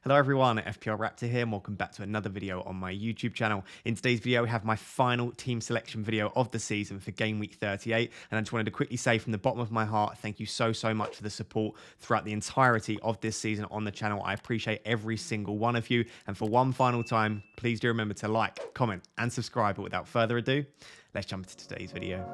Hello everyone, FPL Raptor here and welcome back to another video on my YouTube channel. In today's video, we have my final team selection video of the season for Game Week 38, and I just wanted to quickly say from the bottom of my heart, thank you so much for the support throughout the entirety of this season on the channel. I appreciate every single one of you, and for one final time, please do remember to like, comment, and subscribe. But without further ado, let's jump into today's video.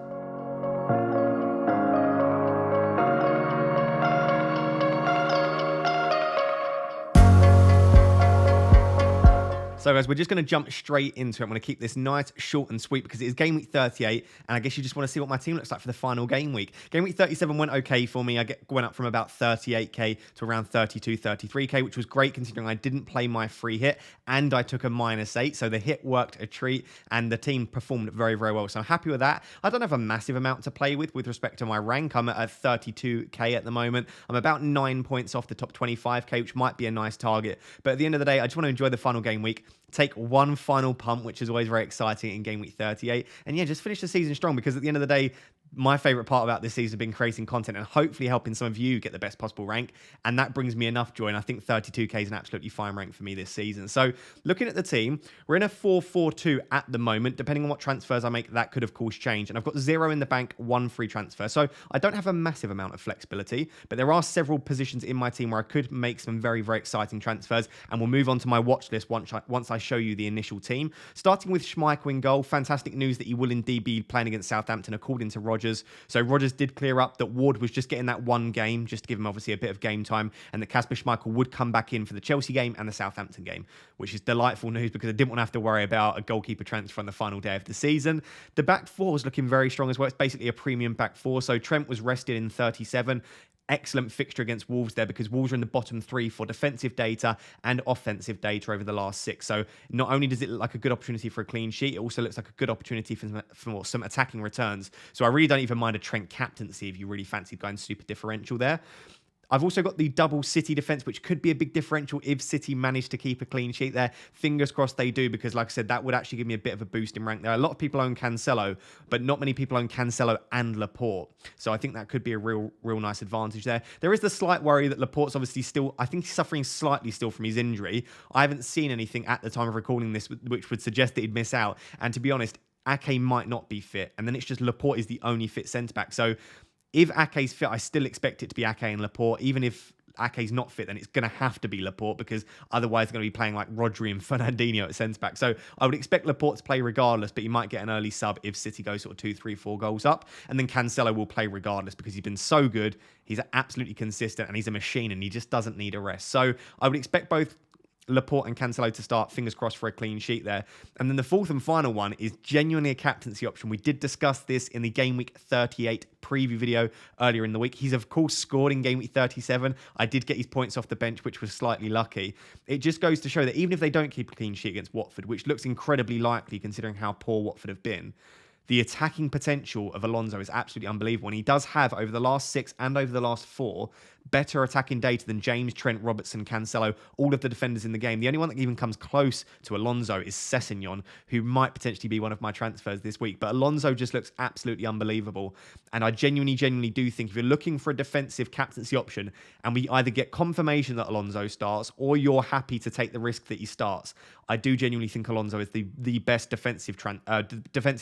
So guys, we're just going to jump straight into it. I'm going to keep this nice, short and sweet because it is Game Week 38, and I guess you just want to see what my team looks like for the final game week. Game Week 37 went okay for me. I went up from about 38k to around 32, 33k, which was great considering I didn't play my free hit and I took a -8, so the hit worked a treat and the team performed very well. So I'm happy with that. I don't have a massive amount to play with respect to my rank. I'm at 32k at the moment. I'm about 9 points off the top 25k, which might be a nice target. But at the end of the day, I just want to enjoy the final game week. Take one final punt, which is always very exciting in Game Week 38. And yeah, just finish the season strong because at the end of the day, my favorite part about this season has been creating content and hopefully helping some of you get the best possible rank. And that brings me enough joy. And I think 32k is an absolutely fine rank for me this season. So looking at the team, we're in a 4-4-2 at the moment. Depending on what transfers I make, that could of course change. And I've got 0 in the bank, 1 free transfer. So I don't have a massive amount of flexibility, but there are several positions in my team where I could make some very exciting transfers. And we'll move on to my watch list once I show you the initial team. Starting with Schmeichel in goal. Fantastic news that he will indeed be playing against Southampton according to Rogers. So Rogers did clear up that Ward was just getting that one game, just to give him obviously a bit of game time, and that Kasper Schmeichel would come back in for the Chelsea game and the Southampton game, which is delightful news because I didn't want to have to worry about a goalkeeper transfer on the final day of the season. The back four is looking very strong as well. It's basically a premium back four. So Trent was rested in 37. Excellent fixture against Wolves there because Wolves are in the bottom 3 for defensive data and offensive data over the last 6. So not only does it look like a good opportunity for a clean sheet, it also looks like a good opportunity for some attacking returns. So I really don't even mind a Trent captaincy if you really fancy going super differential there. I've also got the double City defense, which could be a big differential if City manage to keep a clean sheet there. Fingers crossed they do, because like I said, that would actually give me a bit of a boost in rank there. A lot of people own Cancelo, but not many people own Cancelo and Laporte. So I think that could be a real nice advantage there. There is the slight worry that Laporte's obviously still, I think he's suffering slightly still from his injury. I haven't seen anything at the time of recording this which would suggest that he'd miss out. And to be honest, Ake might not be fit. And then it's just Laporte is the only fit centre-back. So if Ake's fit, I still expect it to be Ake and Laporte. Even if Ake's not fit, then it's going to have to be Laporte because otherwise they're going to be playing like Rodri and Fernandinho at centre-back. So I would expect Laporte to play regardless, but he might get an early sub if City goes sort of 2, 3, 4 goals up. And then Cancelo will play regardless because he's been so good. He's absolutely consistent and he's a machine and he just doesn't need a rest. So I would expect both Laporte and Cancelo to start, fingers crossed for a clean sheet there. And then the fourth and final one is genuinely a captaincy option. We did discuss this in the Game Week 38 preview video earlier in the week. He's of course scored in Game Week 37. I did get his points off the bench, which was slightly lucky. It just goes to show that even if they don't keep a clean sheet against Watford, which looks incredibly likely considering how poor Watford have been, the attacking potential of Alonso is absolutely unbelievable. And he does have, over the last 6 and over the last 4, better attacking data than James, Trent, Robertson, Cancelo, all of the defenders in the game. The only one that even comes close to Alonso is Sessegnon, who might potentially be one of my transfers this week. But Alonso just looks absolutely unbelievable. And I genuinely do think if you're looking for a defensive captaincy option and we either get confirmation that Alonso starts or you're happy to take the risk that he starts, I do genuinely think Alonso is the best defensive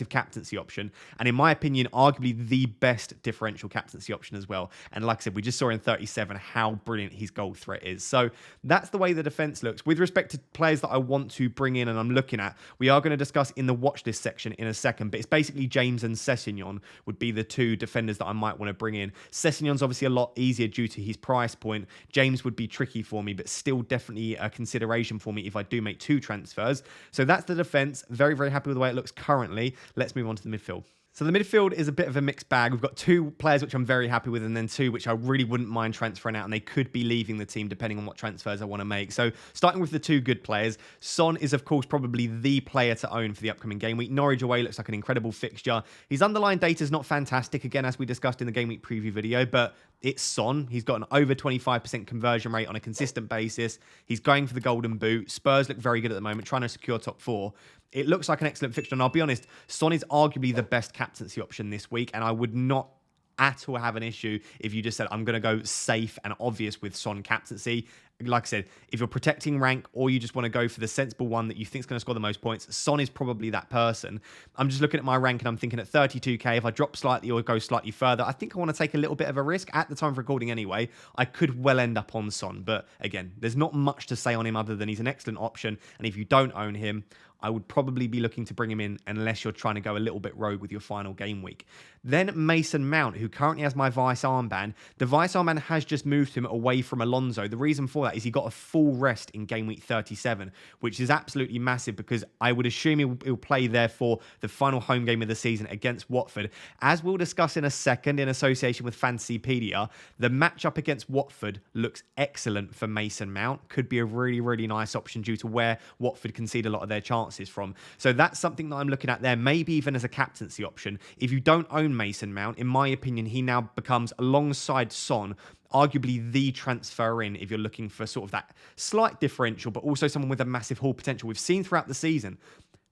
captaincy option. And in my opinion, arguably the best differential captaincy option as well. And like I said, we just saw in 37 how brilliant his goal threat is. So that's the way the defense looks. With respect to players that I want to bring in and I'm looking at, we are going to discuss in the watch list section in a second, but it's basically James and Sessegnon would be the 2 defenders that I might want to bring in. Sessegnon's obviously a lot easier due to his price point. James would be tricky for me, but still definitely a consideration for me if I do make 2 transfers. So that's the defense. Very happy with the way it looks currently. Let's move on to the midfield. So the midfield is a bit of a mixed bag. We've got 2 players which I'm very happy with and then 2 which I really wouldn't mind transferring out, and they could be leaving the team depending on what transfers I want to make. So starting with the 2 good players, Son is of course probably the player to own for the upcoming game week. Norwich away looks like an incredible fixture. His underlying data is not fantastic, again, as we discussed in the game week preview video, but it's Son. He's got an over 25% conversion rate on a consistent basis. He's going for the golden boot. Spurs look very good at the moment, trying to secure top 4. It looks like an excellent fixture, and I'll be honest, Son is arguably the best captaincy option this week, and I would not at all have an issue if you just said, I'm going to go safe and obvious with Son captaincy. like I said, if you're protecting rank or you just want to go for the sensible one that you think is going to score the most points, Son is probably that person. I'm just looking at my rank and I'm thinking at 32k, if I drop slightly or go slightly further, I think I want to take a little bit of a risk at the time of recording anyway. I could well end up on Son, but again, there's not much to say on him other than he's an excellent option. And if you don't own him, I would probably be looking to bring him in unless you're trying to go a little bit rogue with your final game week. Then Mason Mount, who currently has my Vice armband. The Vice armband has just moved him away from Alonso. The reason for that is he got a full rest in game week 37, which is absolutely massive because I would assume he'll play there for the final home game of the season against Watford. As we'll discuss in a second in association with Fantasypaedia, the matchup against Watford looks excellent for Mason Mount. Could be a really, really nice option due to where Watford concede a lot of their chances from. So that's something that I'm looking at there, maybe even as a captaincy option. If you don't own Mason Mount, in my opinion, he now becomes, alongside Son, arguably the transfer in if you're looking for sort of that slight differential, but also someone with a massive haul potential. We've seen throughout the season,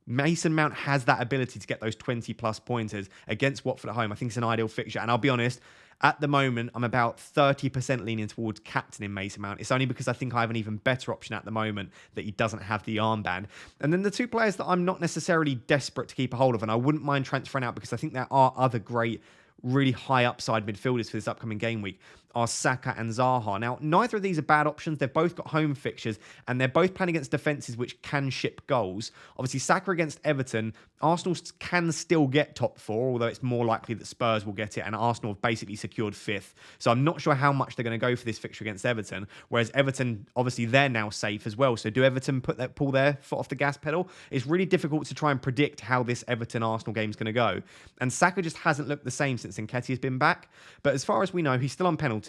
Mason Mount has that ability to get those 20 plus pointers against Watford at home. I think it's an ideal fixture. And I'll be honest, at the moment, I'm about 30% leaning towards captaining Mason Mount. It's only because I think I have an even better option at the moment that he doesn't have the armband. And then the two players that I'm not necessarily desperate to keep a hold of, and I wouldn't mind transferring out because I think there are other great, really high upside midfielders for this upcoming game week, are Saka and Zaha. Now, neither of these are bad options. They've both got home fixtures, and they're both playing against defences which can ship goals. Obviously, Saka against Everton, Arsenal can still get top four, although it's more likely that Spurs will get it, and Arsenal have basically secured fifth. So I'm not sure how much they're going to go for this fixture against Everton, whereas Everton, obviously, they're now safe as well. So do Everton pull their foot off the gas pedal? It's really difficult to try and predict how this Everton-Arsenal game is going to go. And Saka just hasn't looked the same since Nketiah has been back. But as far as we know, he's still on penalties.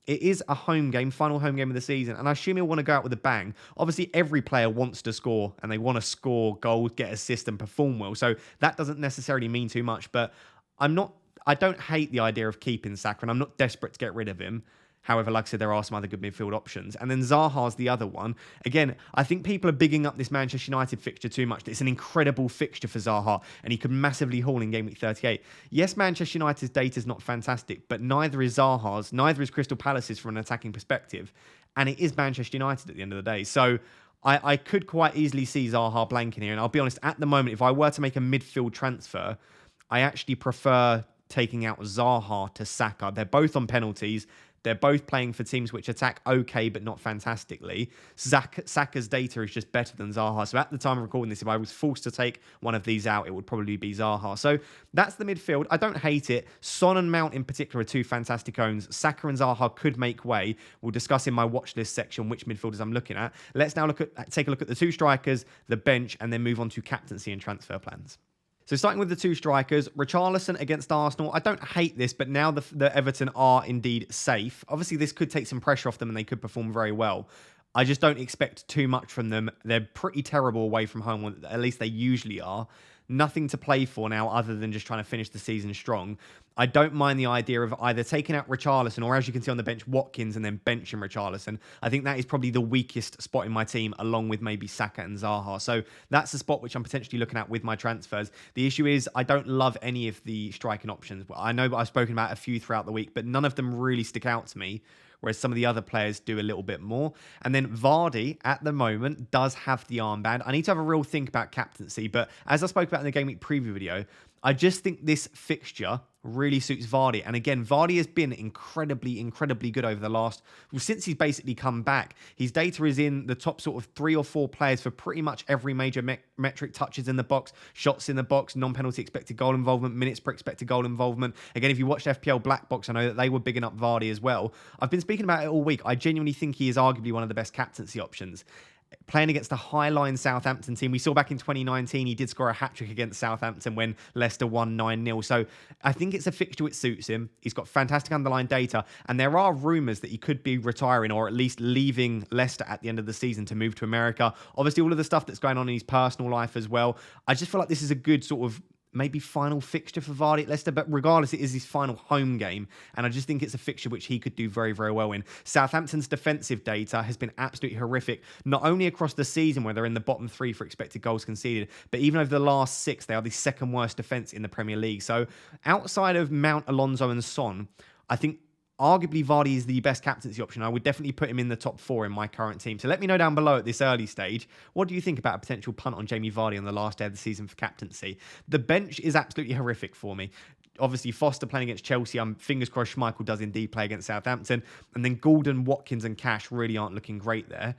It is a home game, final home game of the season, and I assume he'll want to go out with a bang. Obviously, every player wants to score, and they want to score goals, get assists, and perform well. So that doesn't necessarily mean too much, but I don't hate the idea of keeping Saka, and I'm not desperate to get rid of him. However, like I said, there are some other good midfield options. And then Zaha's the other one. Again, I think people are bigging up this Manchester United fixture too much. It's an incredible fixture for Zaha, and he could massively haul in game week 38. Yes, Manchester United's data is not fantastic, but neither is Zaha's, neither is Crystal Palace's from an attacking perspective. And it is Manchester United at the end of the day. So I could quite easily see Zaha blanking here. And I'll be honest, at the moment, if I were to make a midfield transfer, I actually prefer taking out Zaha to Saka. They're both on penalties. They're both playing for teams which attack okay, but not fantastically. Saka's data is just better than Zaha. So at the time of recording this, if I was forced to take one of these out, it would probably be Zaha. So that's the midfield. I don't hate it. Son and Mount in particular are two fantastic owns. Saka and Zaha could make way. We'll discuss in my watch list section which midfielders I'm looking at. Let's now take a look at the two strikers, the bench, and then move on to captaincy and transfer plans. So starting with the two strikers, Richarlison against Arsenal. I don't hate this, but now the Everton are indeed safe. Obviously, this could take some pressure off them and they could perform very well. I just don't expect too much from them. They're pretty terrible away from home, at least they usually are. Nothing to play for now other than just trying to finish the season strong. I don't mind the idea of either taking out Richarlison or, as you can see on the bench, Watkins and then benching Richarlison. I think that is probably the weakest spot in my team, along with maybe Saka and Zaha. So that's the spot which I'm potentially looking at with my transfers. The issue is I don't love any of the striking options. I know I've spoken about a few throughout the week, but none of them really stick out to me, whereas some of the other players do a little bit more. And then Vardy, at the moment, does have the armband. I need to have a real think about captaincy, but as I spoke about in the Gameweek preview video, I just think this fixture really suits Vardy. And again, Vardy has been incredibly, incredibly good over the last... Well, since he's basically come back. His data is in the top sort of 3 or 4 players for pretty much every major metric. Touches in the box, shots in the box, non-penalty expected goal involvement, minutes per expected goal involvement. Again, if you watched FPL Black Box, I know that they were bigging up Vardy as well. I've been speaking about it all week. I genuinely think he is arguably one of the best captaincy options. Playing against a high-line Southampton team. We saw back in 2019, he did score a hat-trick against Southampton when Leicester won 9-0. So I think it's a fixture which suits him. He's got fantastic underlying data. And there are rumours that he could be retiring or at least leaving Leicester at the end of the season to move to America. Obviously, all of the stuff that's going on in his personal life as well. I just feel like this is a good sort of maybe final fixture for Vardy at Leicester, but regardless, it is his final home game, and I just think it's a fixture which he could do very, very well in. Southampton's defensive data has been absolutely horrific, not only across the season where they're in the bottom 3 for expected goals conceded, but even over the last 6, they are the second worst defence in the Premier League. So outside of Mount, Alonso and Son, I think arguably Vardy is the best captaincy option. I would definitely put him in the top 4 in my current team. So let me know down below at this early stage, what do you think about a potential punt on Jamie Vardy on the last day of the season for captaincy? The bench is absolutely horrific for me. Obviously, Foster playing against Chelsea. I'm fingers crossed Schmeichel does indeed play against Southampton. And then Gordon, Watkins and Cash really aren't looking great there.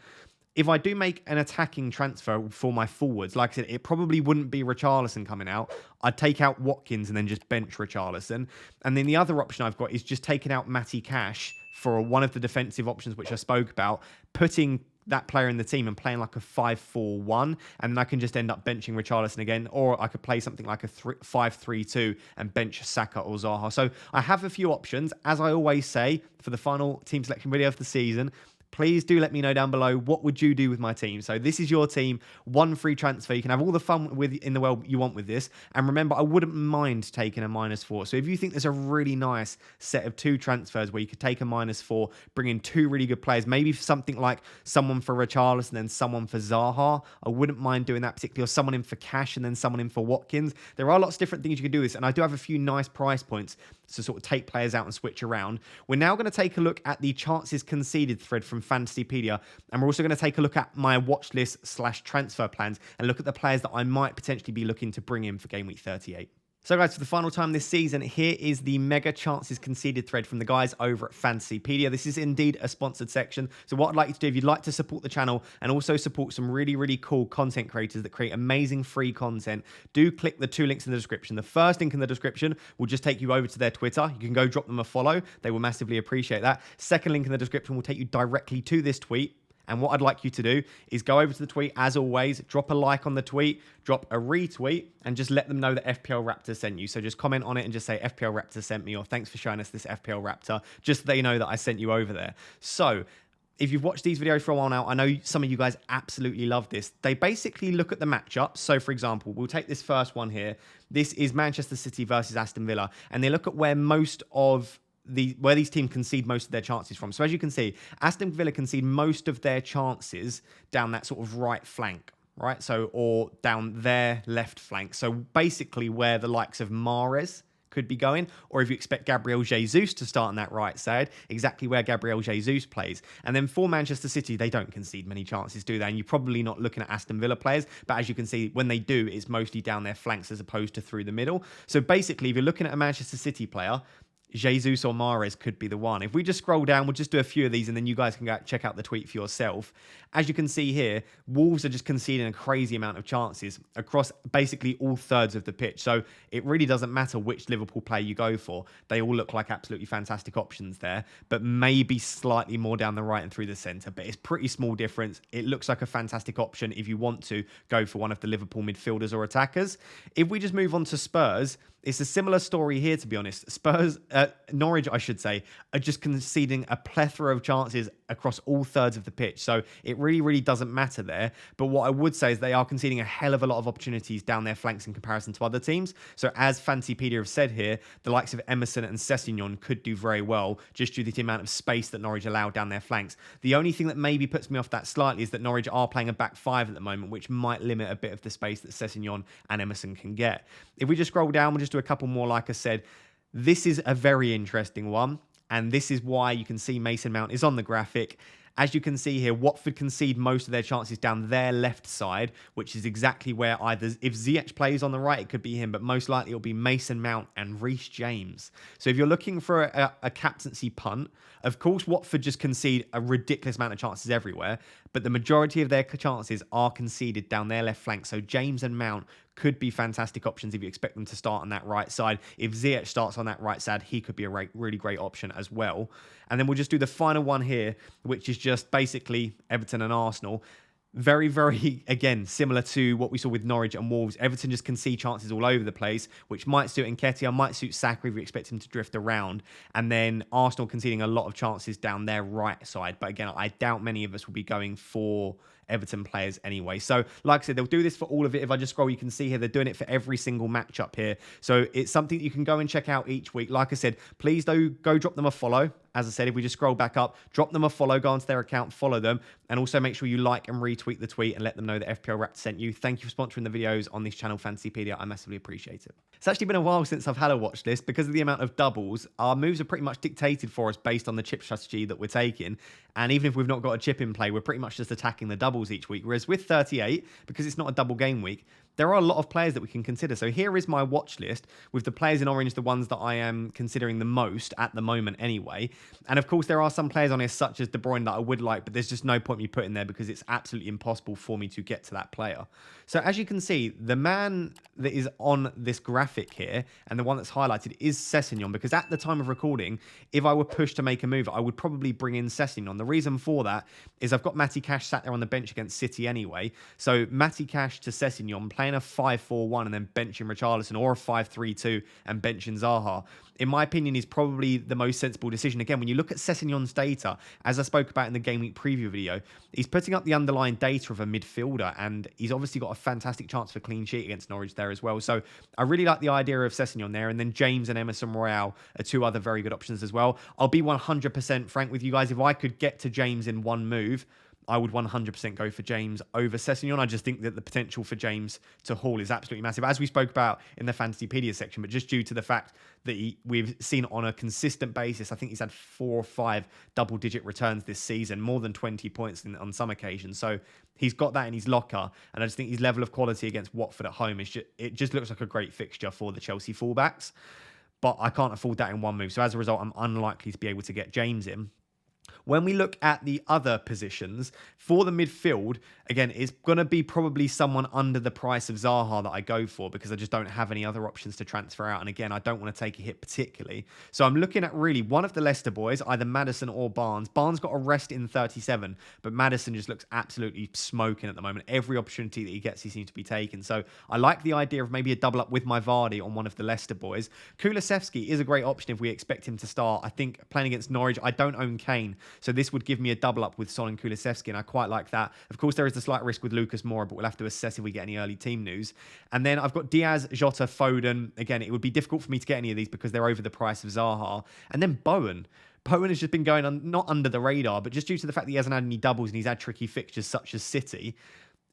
If I do make an attacking transfer for my forwards, like I said, it probably wouldn't be Richarlison coming out. I'd take out Watkins and then just bench Richarlison. And then the other option I've got is just taking out Matty Cash for one of the defensive options, which I spoke about, putting that player in the team and playing like a 5-4-1, and then I can just end up benching Richarlison again, or I could play something like a 5-3-2 and bench Saka or Zaha. So I have a few options. As I always say, for the final team selection video of the season, please do let me know down below, what would you do with my team? So this is your team, 1 free transfer. You can have all the fun in the world you want with this. And remember, I wouldn't mind taking a -4. So if you think there's a really nice set of 2 transfers where you could take a -4, bring in 2 really good players, maybe something like someone for Richarlison and then someone for Zaha, I wouldn't mind doing that particularly, or someone in for Cash and then someone in for Watkins. There are lots of different things you can do with this, and I do have a few nice price points to sort of take players out and switch around. We're now going to take a look at the chances conceded thread from Fantasypaedia, and we're also going to take a look at my watch list / transfer plans and look at the players that I might potentially be looking to bring in for Game Week 38. So guys, for the final time this season, here is the mega chances conceded thread from the guys over at Fantasypaedia. This is indeed a sponsored section. So what I'd like you to do, if you'd like to support the channel and also support some really, really cool content creators that create amazing free content, do click the 2 links in the description. The first link in the description will just take you over to their Twitter. You can go drop them a follow. They will massively appreciate that. Second link in the description will take you directly to this tweet. And what I'd like you to do is go over to the tweet, as always, drop a like on the tweet, drop a retweet, and just let them know that FPL Raptor sent you. So just comment on it and just say FPL Raptor sent me, or thanks for showing us this FPL Raptor, just so they know that I sent you over there. So if you've watched these videos for a while now, I know some of you guys absolutely love this. They basically look at the matchups. So for example, we'll take this first one here. This is Manchester City versus Aston Villa, and they look at where where these teams concede most of their chances from. So as you can see, Aston Villa concede most of their chances down that sort of right flank, right? So, or down their left flank. So basically where the likes of Mahrez could be going, or if you expect Gabriel Jesus to start on that right side, exactly where Gabriel Jesus plays. And then for Manchester City, they don't concede many chances, do they? And you're probably not looking at Aston Villa players, but as you can see, when they do, it's mostly down their flanks as opposed to through the middle. So basically, if you're looking at a Manchester City player, Jesus or Mahrez could be the one. If we just scroll down, we'll just do a few of these and then you guys can go check out the tweet for yourself. As you can see here, Wolves are just conceding a crazy amount of chances across basically all thirds of the pitch. So it really doesn't matter which Liverpool player you go for. They all look like absolutely fantastic options there, but maybe slightly more down the right and through the centre. But it's pretty small difference. It looks like a fantastic option if you want to go for one of the Liverpool midfielders or attackers. If we just move on to Spurs, it's a similar story here, to be honest. Norwich, I should say, are just conceding a plethora of chances across all thirds of the pitch. So it really, really doesn't matter there. But what I would say is they are conceding a hell of a lot of opportunities down their flanks in comparison to other teams. So as Fantasypaedia have said here, the likes of Emerson and Sessegnon could do very well just due to the amount of space that Norwich allow down their flanks. The only thing that maybe puts me off that slightly is that Norwich are playing a back 5 at the moment, which might limit a bit of the space that Sessegnon and Emerson can get. If we just scroll down, we'll just do a couple more, like I said. This is a very interesting one, and this is why you can see Mason Mount is on the graphic. As you can see here, Watford concede most of their chances down their left side, which is exactly where either, if Ziyech plays on the right, it could be him, but most likely it'll be Mason Mount and Reece James. So if you're looking for a captaincy punt, of course, Watford just concede a ridiculous amount of chances everywhere, but the majority of their chances are conceded down their left flank. So James and Mount could be fantastic options if you expect them to start on that right side. If Ziyech starts on that right side, he could be a really great option as well. And then we'll just do the final one here, which is just basically Everton and Arsenal. Very, very, again, similar to what we saw with Norwich and Wolves. Everton just concede chances all over the place, which might suit Nketiah, might suit Saka if you expect him to drift around. And then Arsenal conceding a lot of chances down their right side. But again, I doubt many of us will be going for Everton players anyway. So, like I said, they'll do this for all of it. If I just scroll, you can see here, they're doing it for every single matchup here. So it's something you can go and check out each week. Like I said, please do go drop them a follow as I said, if we just scroll back up, drop them a follow, go onto their account, follow them, and also make sure you like and retweet the tweet and let them know that FPL Raptor sent you. Thank you for sponsoring the videos on this channel, Fantasypaedia. I massively appreciate it. It's actually been a while since I've had a watch list. Because of the amount of doubles, our moves are pretty much dictated for us based on the chip strategy that we're taking. And even if we've not got a chip in play, we're pretty much just attacking the doubles each week. Whereas with 38, because it's not a double game week, there are a lot of players that we can consider. So here is my watch list with the players in orange, the ones that I am considering the most at the moment anyway. And of course, there are some players on here such as De Bruyne that I would like, but there's just no point me putting there because it's absolutely impossible for me to get to that player. So as you can see, the man that is on this graphic here and the one that's highlighted is Sessegnon, because at the time of recording, if I were pushed to make a move, I would probably bring in Sessegnon. The reason for that is I've got Matty Cash sat there on the bench against City anyway. So Matty Cash to Sessegnon, playing a 5-4-1 and then benching Richarlison, or a 5-3-2 and benching Zaha, in my opinion, is probably the most sensible decision. Again, when you look at Sessegnon's data, as I spoke about in the Game Week preview video, he's putting up the underlying data of a midfielder, and he's obviously got a fantastic chance for clean sheet against Norwich there as well. So I really like the idea of Sessegnon there, and then James and Emerson Royale are two other very good options as well. I'll be 100% frank with you guys. If I could get to James in one move, I would 100% go for James over Sessegnon. I just think that the potential for James to haul is absolutely massive, as we spoke about in the Fantasypaedia section, but just due to the fact that we've seen on a consistent basis, I think he's had 4 or 5 double-digit returns this season, more than 20 points on some occasions. So he's got that in his locker, and I just think his level of quality against Watford at home, it just looks like a great fixture for the Chelsea fullbacks. But I can't afford that in one move. So as a result, I'm unlikely to be able to get James in. When we look at the other positions, for the midfield, again, it's going to be probably someone under the price of Zaha that I go for, because I just don't have any other options to transfer out. And again, I don't want to take a hit particularly. So I'm looking at really one of the Leicester boys, either Maddison or Barnes. Barnes got a rest in 37, but Maddison just looks absolutely smoking at the moment. Every opportunity that he gets, he seems to be taking. So I like the idea of maybe a double up with my Vardy on one of the Leicester boys. Kulusevski is a great option if we expect him to start. I think playing against Norwich, I don't own Kane, so this would give me a double up with Son and Kulusevski, and I quite like that. Of course, there is the slight risk with Lucas Moura, but we'll have to assess if we get any early team news. And then I've got Diaz, Jota, Foden. Again, it would be difficult for me to get any of these because they're over the price of Zaha. And then Bowen. Bowen has just been going on, not under the radar, but just due to the fact that he hasn't had any doubles and he's had tricky fixtures such as City,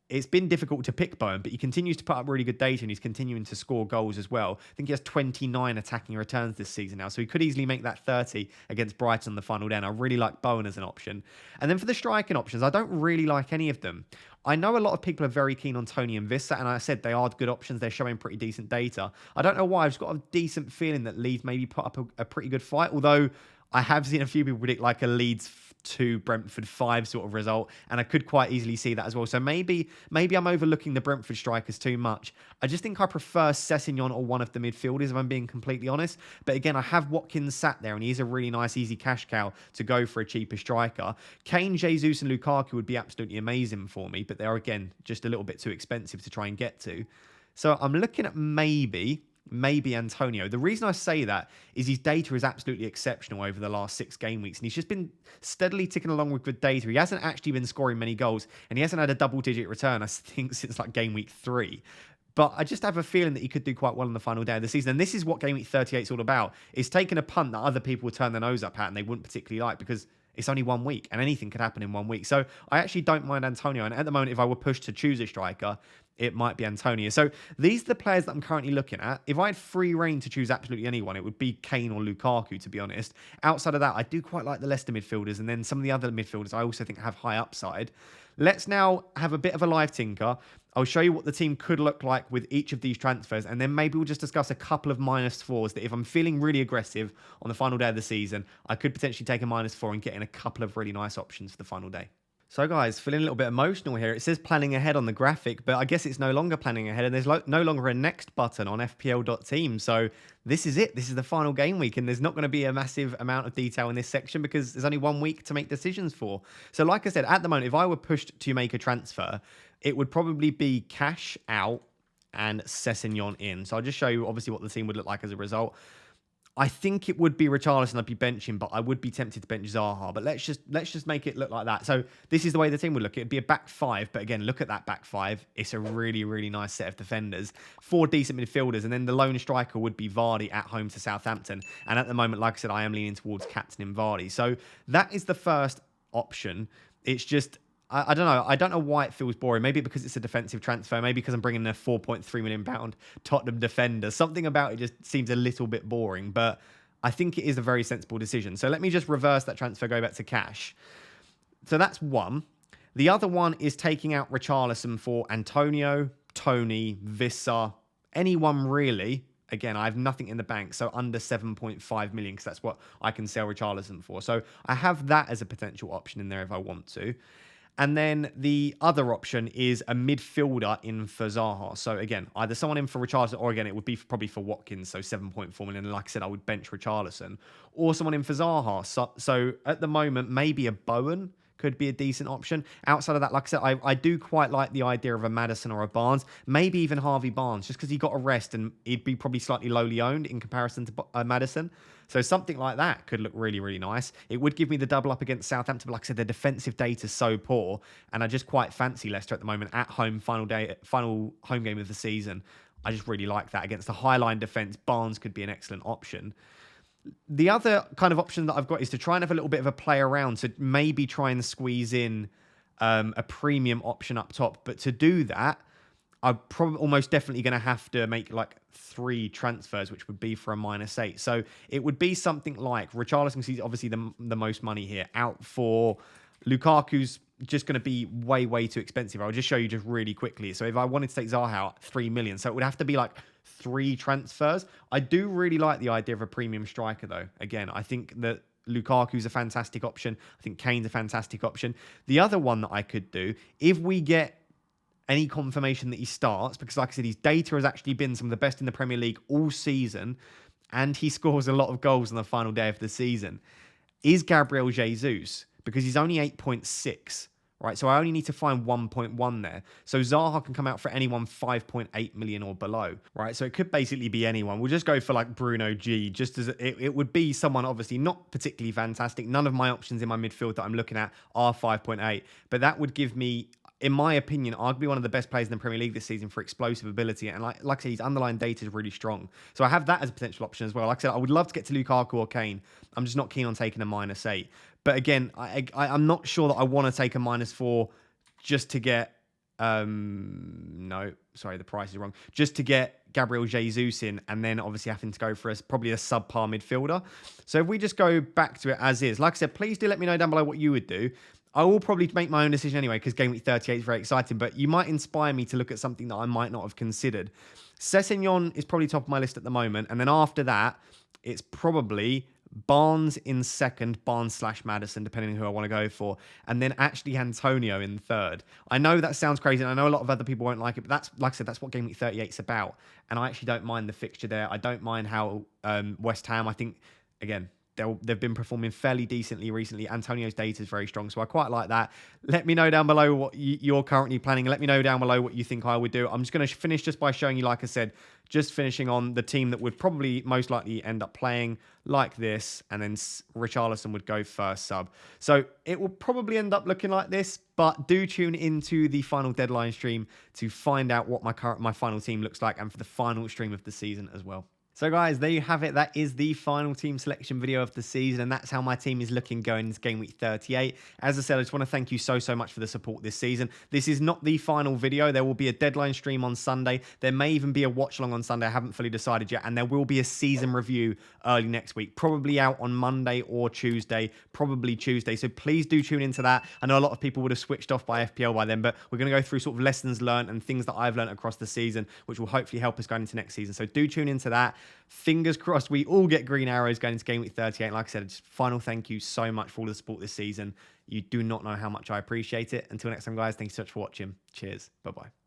it's been difficult to pick Bowen, but he continues to put up really good data and he's continuing to score goals as well. I think he has 29 attacking returns this season now, so he could easily make that 30 against Brighton on the final day, and I really like Bowen as an option. And then for the striking options, I don't really like any of them. I know a lot of people are very keen on Tony and Vissa, and I said they are good options. They're showing pretty decent data. I don't know why. I've just got a decent feeling that Leeds maybe put up a pretty good fight, although I have seen a few people predict like a Leeds 2, Brentford 5 sort of result, and I could quite easily see that as well. So maybe I'm overlooking the Brentford strikers too much. I just think I prefer Sessegnon or one of the midfielders, if I'm being completely honest. But again, I have Watkins sat there, and he's a really nice, easy cash cow to go for a cheaper striker. Kane, Jesus, and Lukaku would be absolutely amazing for me, but they're, again, just a little bit too expensive to try and get to. So I'm looking at maybe Antonio. The reason I say that is his data is absolutely exceptional over the last 6 game weeks, and he's just been steadily ticking along with good data. He hasn't actually been scoring many goals, and he hasn't had a double-digit return, I think, since like game week 3. But I just have a feeling that he could do quite well on the final day of the season. And this is what Game Week 38 is all about, is taking a punt that other people would turn their nose up at and they wouldn't particularly like, because it's only 1 week and anything could happen in 1 week. So I actually don't mind Antonio. And at the moment, if I were pushed to choose a striker, it might be Antonio. So these are the players that I'm currently looking at. If I had free reign to choose absolutely anyone, it would be Kane or Lukaku, to be honest. Outside of that, I do quite like the Leicester midfielders, and then some of the other midfielders I also think have high upside. Let's now have a bit of a live tinker. I'll show you what the team could look like with each of these transfers, and then maybe we'll just discuss a couple of -4s that if I'm feeling really aggressive on the final day of the season, I could potentially take a -4 and get in a couple of really nice options for the final day. So guys, feeling a little bit emotional here. It says planning ahead on the graphic, but I guess it's no longer planning ahead, and there's no longer a next button on FPL.team. So this is it. This is the final game week, and there's not going to be a massive amount of detail in this section because there's only 1 week to make decisions for. So like I said, at the moment, if I were pushed to make a transfer, it would probably be Cash out and Sessegnon in. So I'll just show you obviously what the team would look like as a result. I think it would be Richarlison I'd be benching, but I would be tempted to bench Zaha. But let's just make it look like that. So this is the way the team would look. It'd be a back five, but again, look at that back five. It's a really, really nice set of defenders. 4 decent midfielders, and then the lone striker would be Vardy at home to Southampton. And at the moment, like I said, I am leaning towards captaining Vardy. So that is the first option. It's just, I don't know. I don't know why it feels boring. Maybe because it's a defensive transfer. Maybe because I'm bringing in a £4.3 million Tottenham defender. Something about it just seems a little bit boring. But I think it is a very sensible decision. So let me just reverse that transfer, go back to cash. So that's one. The other one is taking out Richarlison for Antonio, Tony, Vissa, anyone really. Again, I have nothing in the bank, so under 7.5 million, because that's what I can sell Richarlison for. So I have that as a potential option in there if I want to. And then the other option is a midfielder in for Zaha. So again, either someone in for Richarlison, or again, it would be probably for Watkins, so 7.4 million. And like I said, I would bench Richarlison, or someone in for Zaha. So at the moment, maybe a Bowen could be a decent option. Outside of that, like I said, I do quite like the idea of a Maddison or a Barnes, maybe even Harvey Barnes, just because he got a rest and he'd be probably slightly lowly owned in comparison to Maddison. So something like that could look really, really nice. It would give me the double up against Southampton, but like I said, their defensive data is so poor, and I just quite fancy Leicester at the moment at home, final home game of the season. I just really like that. Against the high-line defence, Barnes could be an excellent option. The other kind of option that I've got is to try and have a little bit of a play around, to maybe try and squeeze in a premium option up top. But to do that, I'm probably almost definitely going to have to make like 3 transfers, which would be for a -8. So it would be something like Richarlison, he's obviously the most money here, out for Lukaku's just going to be way, way too expensive. I'll just show you just really quickly. So if I wanted to take Zaha out, 3 million. So it would have to be like 3 transfers. I do really like the idea of a premium striker, though. Again, I think that Lukaku's a fantastic option. I think Kane's a fantastic option. The other one that I could do, if we get any confirmation that he starts, because like I said, his data has actually been some of the best in the Premier League all season, and he scores a lot of goals on the final day of the season, is Gabriel Jesus, because he's only 8.6, right? So I only need to find 1.1 there. So Zaha can come out for anyone 5.8 million or below, right? So it could basically be anyone. We'll just go for like Bruno G, just as it would be someone obviously not particularly fantastic. None of my options in my midfield that I'm looking at are 5.8, but that would give me, in my opinion, arguably one of the best players in the Premier League this season for explosive ability. And like I said, his underlying data is really strong. So I have that as a potential option as well. Like I said, I would love to get to Lukaku or Kane. I'm just not keen on taking a -8. But again, I'm not sure that I want to take a -4 just to get... no, sorry, the price is wrong. Just to get Gabriel Jesus in, and then obviously having to go for probably a subpar midfielder. So if we just go back to it as is, like I said, please do let me know down below what you would do. I will probably make my own decision anyway, because Game Week 38 is very exciting, but you might inspire me to look at something that I might not have considered. Sessegnon is probably top of my list at the moment, and then after that, it's probably Barnes in second, Barnes/Maddison, depending on who I want to go for, and then actually Antonio in third. I know that sounds crazy, and I know a lot of other people won't like it, but that's, like I said, that's what Game Week 38 is about, and I actually don't mind the fixture there. I don't mind how West Ham, I think, again, they've been performing fairly decently recently. Antonio's data is very strong, so I quite like that. Let me know down below what you're currently planning. Let me know down below what you think I would do. I'm just going to finish just by showing you, like I said, just finishing on the team that would probably most likely end up playing like this, and then Richarlison would go first sub. So it will probably end up looking like this, but do tune into the final deadline stream to find out what my final team looks like, and for the final stream of the season as well. So guys, there you have it. That is the final team selection video of the season, and that's how my team is looking going into Game Week 38. As I said, I just want to thank you so much for the support this season. This is not the final video. There will be a deadline stream on Sunday. There may even be a watch along on Sunday. I haven't fully decided yet, and there will be a season review early next week, probably out on Monday or Tuesday, probably Tuesday. So please do tune into that. I know a lot of people would have switched off by FPL by then, but we're going to go through sort of lessons learned and things that I've learned across the season, which will hopefully help us going into next season. So do tune into that. Fingers crossed we all get green arrows going into Game Week 38. Like I said, just final thank you so much for all the support this season. You do not know how much I appreciate it. Until next time, guys, thank you so much for watching. Cheers. Bye-bye.